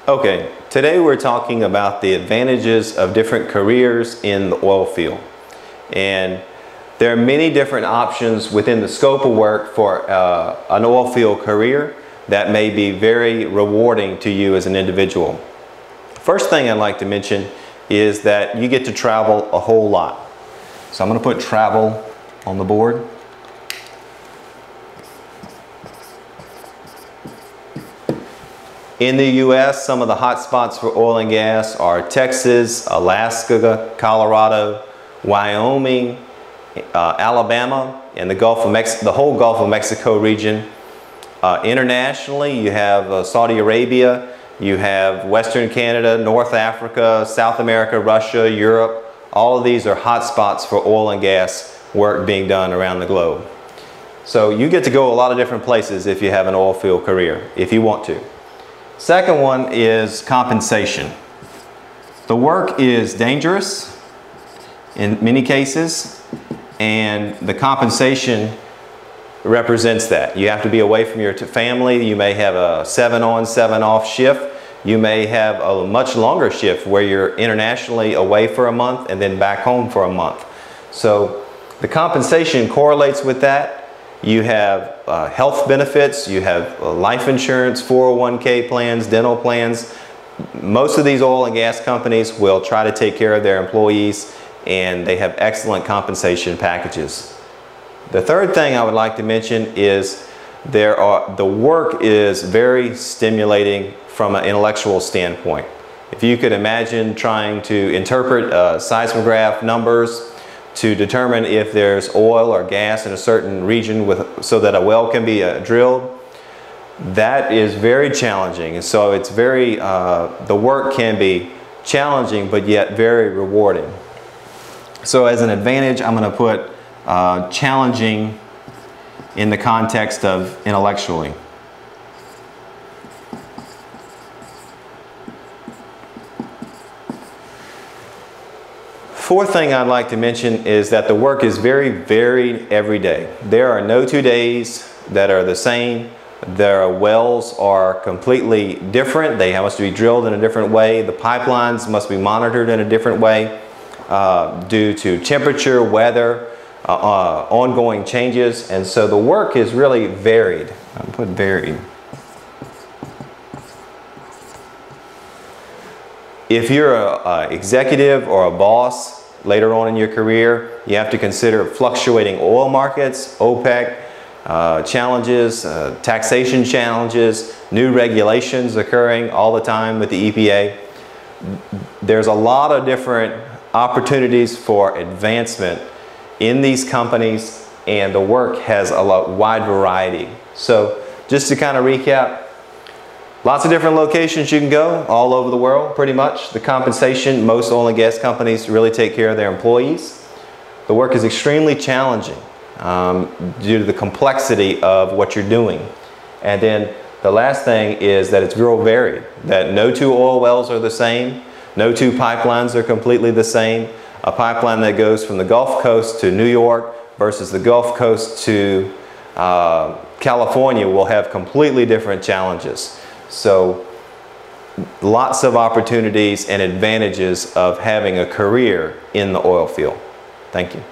Okay, today we're talking about the advantages of different careers in the oil field. And there are many different options within the scope of work for an oil field career that may be very rewarding to you as an individual. First thing I'd like to mention is that you get to travel a whole lot. So I'm going to put travel on the board. In the U.S., some of the hot spots for oil and gas are Texas, Alaska, Colorado, Wyoming, Alabama, and the Gulf of the whole Gulf of Mexico region. Internationally, you have Saudi Arabia, you have Western Canada, North Africa, South America, Russia, Europe. All of these are hot spots for oil and gas work being done around the globe. So you get to go a lot of different places if you have an oil field career, if you want to. Second one is compensation. The work is dangerous in many cases, and the compensation represents that. You have to be away from your family. You may have a 7-on, 7-off shift. You may have a much longer shift where you're internationally away for a month and then back home for a month. So the compensation correlates with that. You have health benefits, you have life insurance, 401k plans, dental plans. Most of these oil and gas companies will try to take care of their employees, and they have excellent compensation packages. The third thing I would like to mention is the work is very stimulating from an intellectual standpoint. If you could imagine trying to interpret seismograph numbers to determine if there's oil or gas in a certain region so that a well can be drilled, that is very challenging. And so it's very, the work can be challenging but yet very rewarding. So as an advantage, I'm going to put challenging in the context of intellectually. Fourth thing I'd like to mention is that the work is very varied every day. There are no 2 days that are the same. Their wells are completely different. They must be drilled in a different way. The pipelines must be monitored in a different way due to temperature, weather, ongoing changes. And so the work is really varied. I'll put varied. If you're an executive or a boss later on in your career, you have to consider fluctuating oil markets, OPEC challenges, taxation challenges, new regulations occurring all the time with the EPA. There's a lot of different opportunities for advancement in these companies, and the work has a wide variety. So just to kind of recap, lots of different locations you can go all over the world, pretty much. The compensation, most oil and gas companies really take care of their employees. The work is extremely challenging due to the complexity of what you're doing. And then the last thing is that it's real varied, that no 2 oil wells are the same, no 2 pipelines are completely the same. A pipeline that goes from the Gulf Coast to New York versus the Gulf Coast to California will have completely different challenges. So lots of opportunities and advantages of having a career in the oil field. Thank you.